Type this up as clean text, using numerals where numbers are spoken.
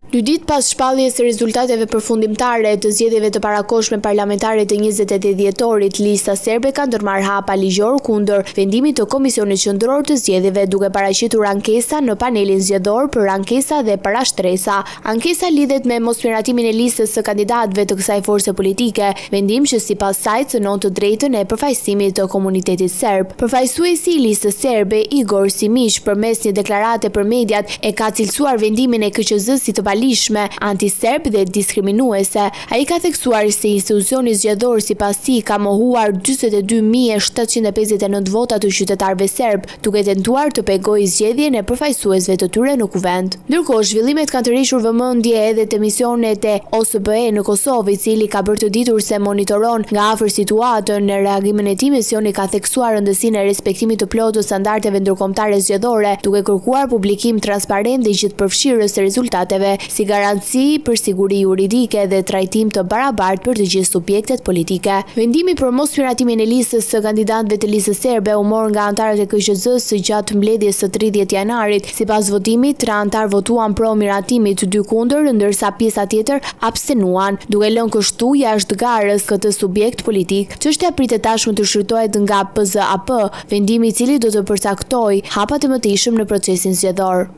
2 ditë pas shpalljes së rezultateve përfundimtare të zgjedhjeve të parakohshme parlamentare të 28 dhjetorit, lista serbe ka ndërmarrë hapa ligjor kundër vendimit të Komisionit Qendror të Zgjedhjeve, duke paraqitur ankesa në panelin zgjedhor për ankesa dhe parashtresa. Ankesa lidhet me mosmiratimin e listës së kandidatëve të kësaj force politike, vendim që sipas saj cënon të drejtën e përfaqësimit të komunitetit serb. Përfaqësuesi i listës serbe, Igor Simić, përmes një deklarate për mediat, e ka cilësuar vendimin e KQZ si të anti-serb dhe diskriminuese. Ai ka theksuar se institucioni zgjedhor sipas tij ka mohuar 42.759 vota të qytetarëve serb, duke tentuar të pegojë zgjedhjen e përfaqësuesve të tyre në kuvend. Ndërkohë, zhvillimet kanë tërhequr vëmendje edhe te misionet e OSBE në Kosovë, i cili ka bërë të ditur se monitoron nga afër situatën. Në reagimin e tij, misioni ka theksuar rëndësinë e respektimit të plotë të standardeve ndërkombëtare zgjedhore, duke kërkuar publikim transparent dhe gjithëpërfshirës së rezultateve, si garanci për siguri juridike dhe trajtim të barabartë për të gjithë subjektet politike. Vendimi për mosmiratimin e listës së kandidatëve të listës serbe u mor nga anëtarët e KQZ-s gjatë mbledhjes së 30 janarit. Sipas votimit, 3 anëtar votuan pro miratimit, 2 kundër, ndërsa pjesa tjetër abstenuan, duke lënë kështu jashtë garës këtë subjekt politik. Çështja pritet tashmë të shqyrtohet nga PZAP, vendimi i cili do të përcaktojë hapat e mëtejshëm në procesin zgjedhor.